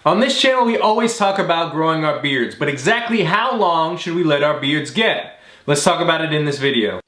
On this channel, we always talk about growing our beards, but exactly how long should we let our beards get? Let's talk about it in this video.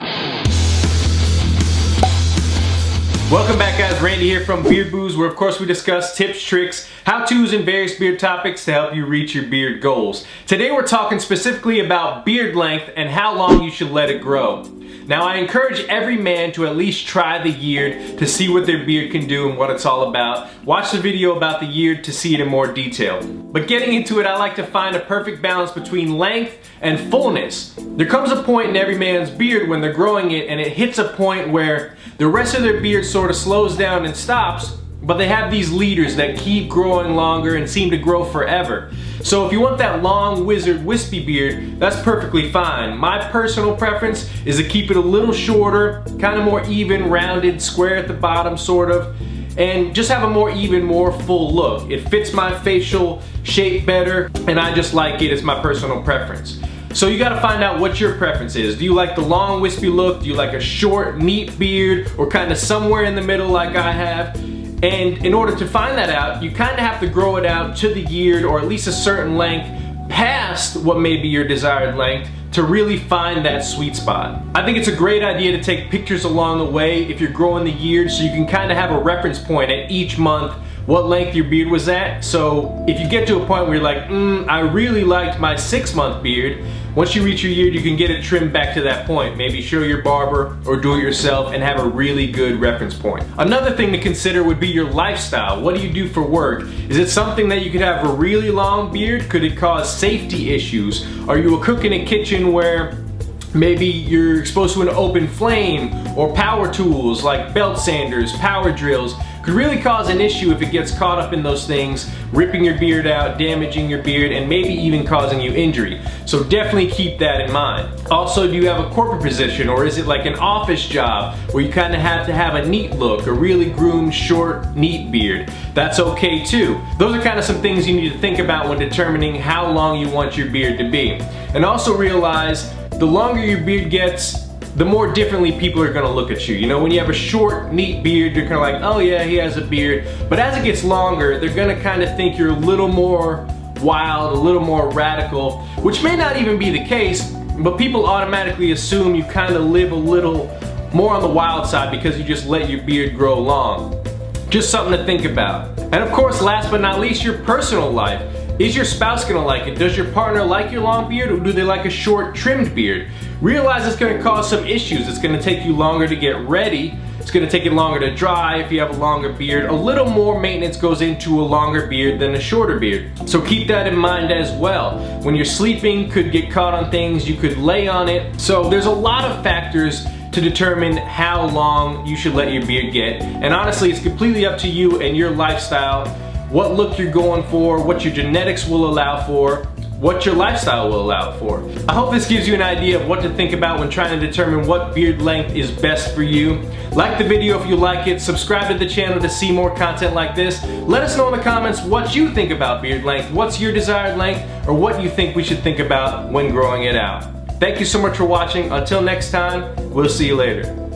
Welcome back guys, Randy here from Beard Booze, where of course we discuss tips, tricks, how-tos, and various beard topics to help you reach your beard goals. Today we're talking specifically about beard length and how long you should let it grow. Now I encourage every man to at least try the Yeard to see what their beard can do and what it's all about. Watch the video about the Yeard to see it in more detail. But getting into it, I like to find a perfect balance between length and fullness. There comes a point in every man's beard when they're growing it and it hits a point where the rest of their beard sort of slows down and stops, but they have these leaders that keep growing longer and seem to grow forever. So if you want that long, wizard, wispy beard, that's perfectly fine. My personal preference is to keep it a little shorter, kind of more even, rounded, square at the bottom sort of, and just have a more even, more full look. It fits my facial shape better, and I just like it. It's my personal preference. So you gotta find out what your preference is. Do you like the long, wispy look? Do you like a short, neat beard? Or kind of somewhere in the middle like I have? And in order to find that out, you kind of have to grow it out to the Yeard, or at least a certain length past what may be your desired length, to really find that sweet spot. I think it's a great idea to take pictures along the way if you're growing the Yeard, so you can kind of have a reference point at each month what length your beard was at. So if you get to a point where you're like, I really liked my 6-month beard, once you reach your Yeard, you can get it trimmed back to that point. Maybe show your barber or do it yourself and have a really good reference point. Another thing to consider would be your lifestyle. What do you do for work? Is it something that you could have a really long beard? Could it cause safety issues? Are you a cook in a kitchen where maybe you're exposed to an open flame, or power tools like belt sanders, power drills? Could really cause an issue if it gets caught up in those things, ripping your beard out, damaging your beard, and maybe even causing you injury. So definitely keep that in mind. Also, do you have a corporate position, or is it like an office job where you kind of have to have a neat look, a really groomed, short, neat beard? That's okay too. Those are kind of some things you need to think about when determining how long you want your beard to be. And also realize the longer your beard gets, the more differently people are gonna look at you. You know, when you have a short, neat beard, you're kinda like, oh yeah, he has a beard. But as it gets longer, they're gonna kinda think you're a little more wild, a little more radical, which may not even be the case, but people automatically assume you kinda live a little more on the wild side because you just let your beard grow long. Just something to think about. And of course, last but not least, your personal life. Is your spouse gonna like it? Does your partner like your long beard, or do they like a short, trimmed beard? Realize it's gonna cause some issues. It's gonna take you longer to get ready. It's gonna take it longer to dry if you have a longer beard. A little more maintenance goes into a longer beard than a shorter beard. So keep that in mind as well. When you're sleeping, could get caught on things, you could lay on it. So there's a lot of factors to determine how long you should let your beard get. And honestly, it's completely up to you and your lifestyle, what look you're going for, what your genetics will allow for, what your lifestyle will allow for. I hope this gives you an idea of what to think about when trying to determine what beard length is best for you. Like the video if you like it, subscribe to the channel to see more content like this. Let us know in the comments what you think about beard length, what's your desired length, or what you think we should think about when growing it out. Thank you so much for watching. Until next time, we'll see you later.